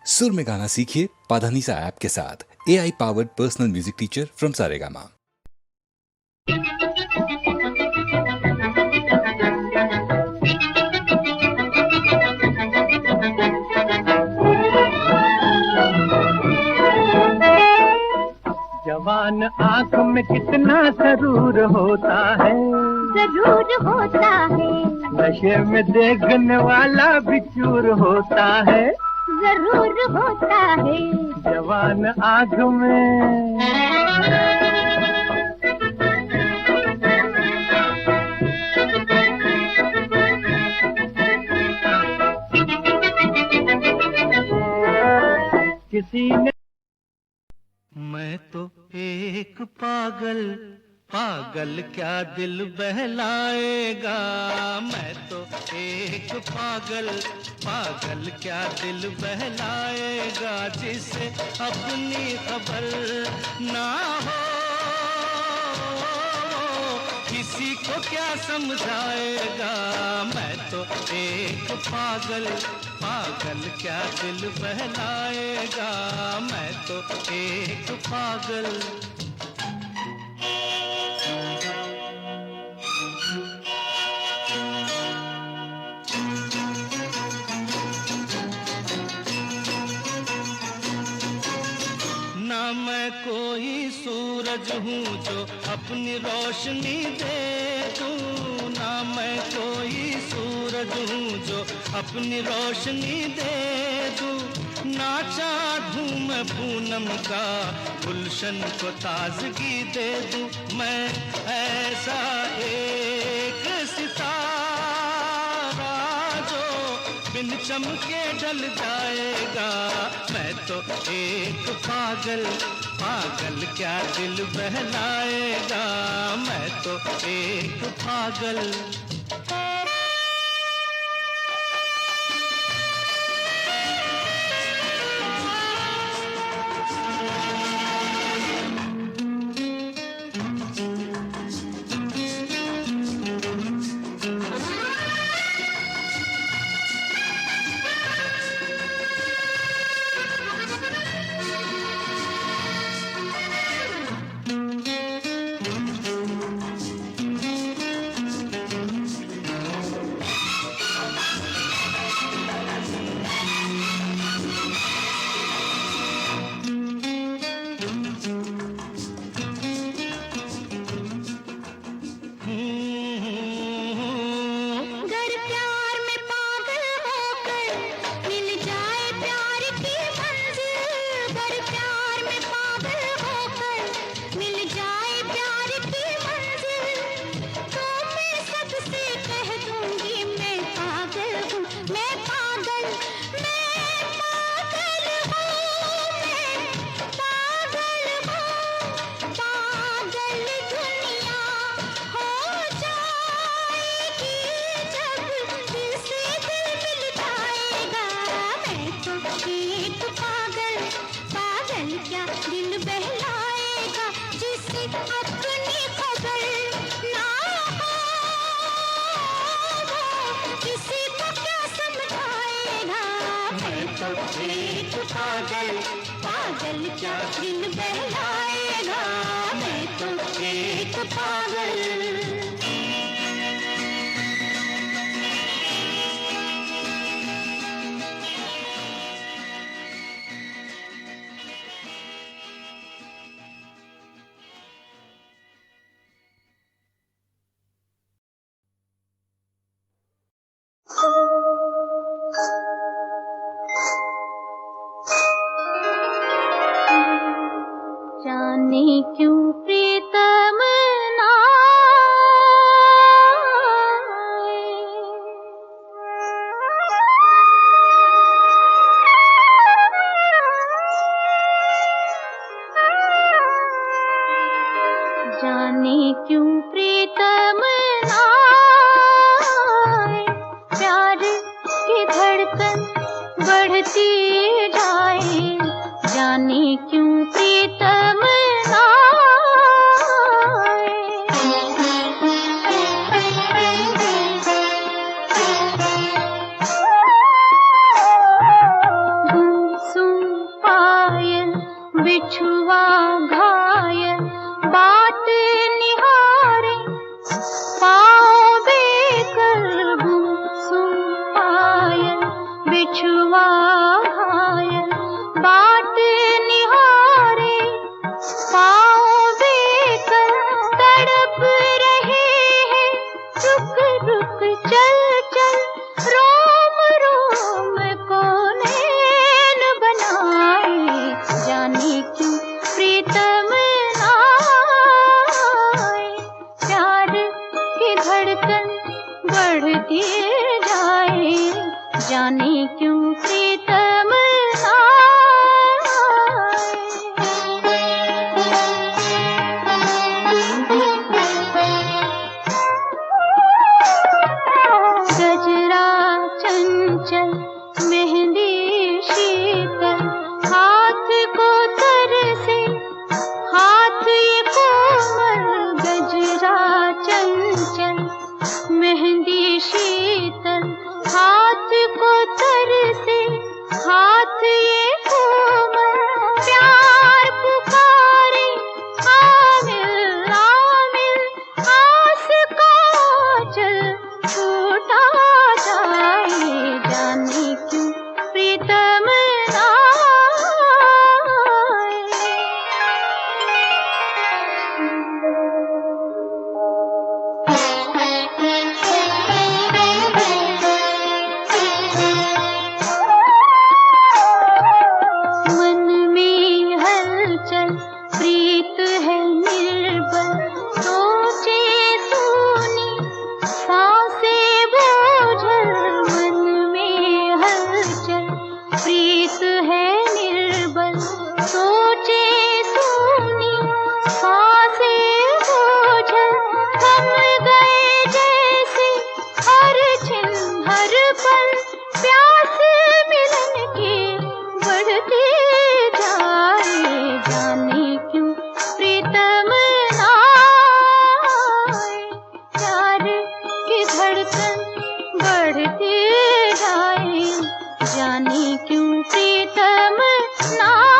सुर में गाना सीखिए पाधानीसा ऐप के साथ। AI powered personal music teacher from Saregama. जवान आंख में कितना सरूर होता है, जरूर होता है। नशे में देखने वाला भी चूर होता है, जरूर होता है। जवान आंख में किसी ने मैं तो एक पागल, पागल क्या दिल बहलाएगा। मैं तो एक पागल, पागल क्या दिल बहलाएगा। जिसे अपनी खबर ना हो किसी को क्या समझाएगा। मैं तो एक पागल, पागल क्या दिल बहलाएगा। मैं तो एक पागल। ना मैं कोई सूरज हूँ जो अपनी रोशनी दे दूँ, ना मैं कोई सूरज हूँ जो अपनी रोशनी दे दूँ। ना चाँद हूँ मैं पूनम का गुलशन को ताजगी दे दूँ। मैं ऐसा एक सितारा जो बिन चमके ढल जाएगा। मैं तो एक पागल, पागल क्या दिल बहलाएगा। मैं तो एक पागल। एक पागल, पागल क्या दिल बहलाएगा। मैं तो एक पागल। जाने क्यों प्रीतम ना जाने क्यों प्रीतम ना प्यार की धड़कन बढ़ती जाए। जाने क्यों प्रीतम ना प्रीतम नाए।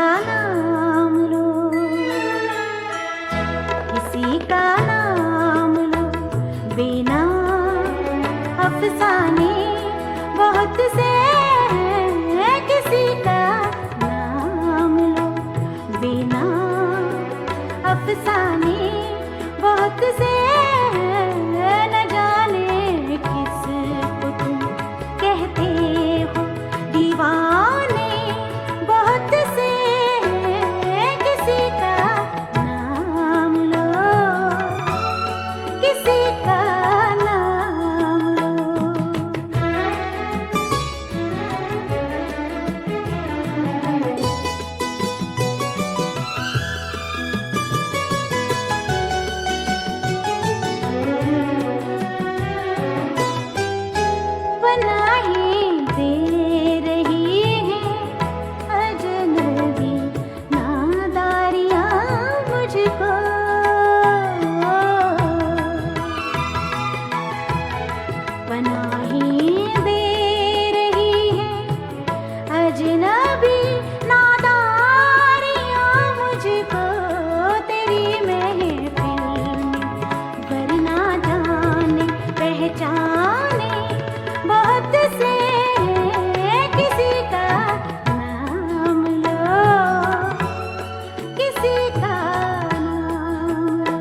का नाम लो, किसी का नाम लो, बिना अफसाने बहुत से हैं, किसी का नाम लो, बिना अफसाने बहुत से हैं, न जाने किसको तुम कहते हो दीवाने, बहुत से हैं, किसी का नाम लो, किसी का नाम लो। पनाहें दे रही हैं अजनबी नादारियां मुझको, पनाहें दे रही हैं अजनबी नादारियां मुझको, तेरी महफिल में वरना जाने पहचाने बहुत से हैं, किसी का नाम लो, किसी का नाम लो।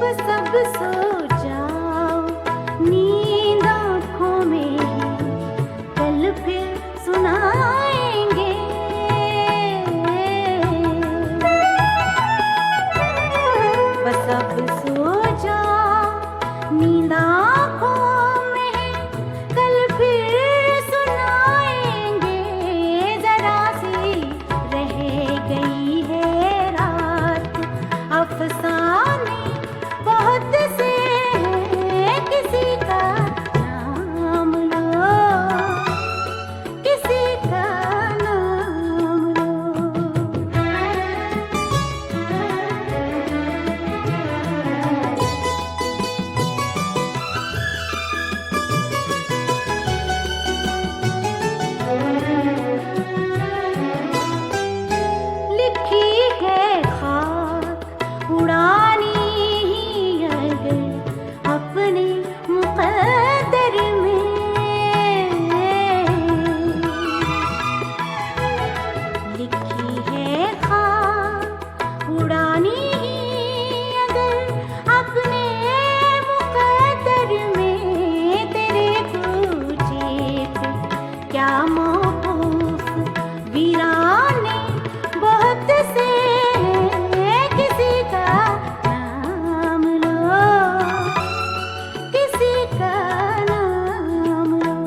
बस अब सो जाओ नींद आँखों में है, कल फिर सुनाएंगे, बस अब सो जाओ नींद आँखों में है, कल फिर सुनाएंगे, जरा सी रह गई है रात अफसाने बहुत से हैं, किसी का नाम लो, किसी का नाम लो। लिखी है खाक उड़ानी ही अगर अपने मुक़द्दर में, लिखी है खाक उड़ानी ही अगर अपने मुक़द्दर में, तेरे तुझे पे क्या मौक़ूफ़ वीराने बहुत से हैं, किसी का नाम लो, किसी का नाम लो।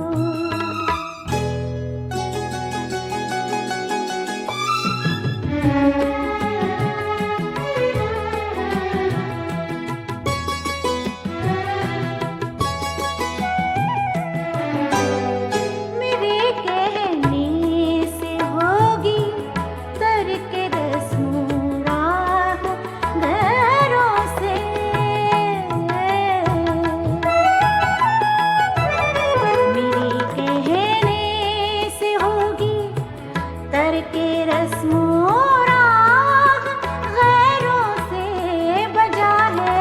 मेरे कहने से होगी तर्क रस्मों राह घरों से, मेरे कहने से होगी तर्क रस्मों राह घरों से, बजा है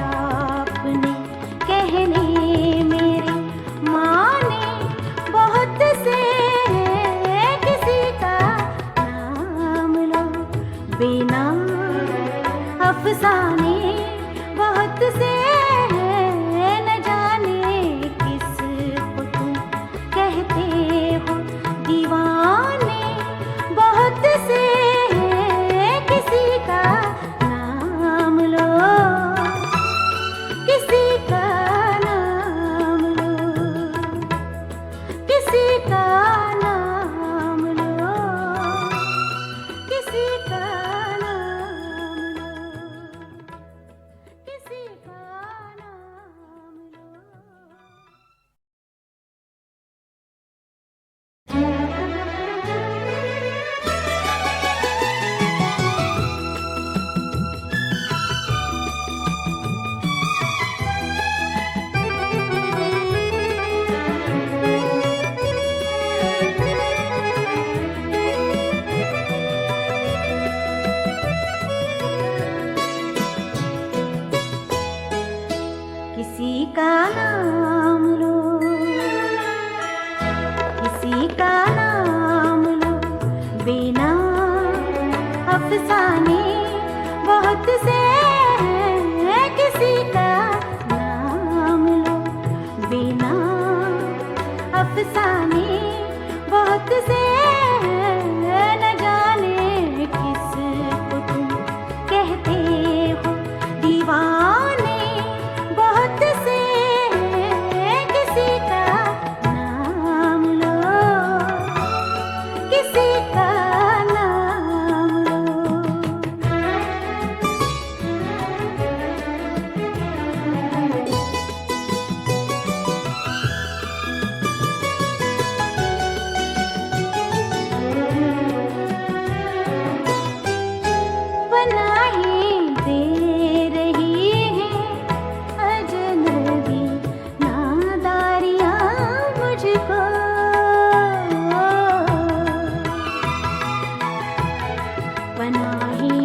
आपने कहने मेरे माने बहुत से हैं, किसी का नाम लो, बिना अफसाने बहुत से हैं, न जाने किसको तुम कहते हो दीवाने, बहुत से हैं, किसी का नाम लो, किसी का नाम लो, किसी का नाम लो, किसी का नाम लो, किसी का नाम लो। अफसाने बहुत से हैं, किसी का नाम लो। बिना अफसाने बहुत से हैं, न जाने किसको तुम कहते हो दीवाने। बहुत से हैं, किसी का नाम लो, किसी का नाम लो। पनाहें दे रही हैं अजनबी नादारियाँ मुझको। पनाहें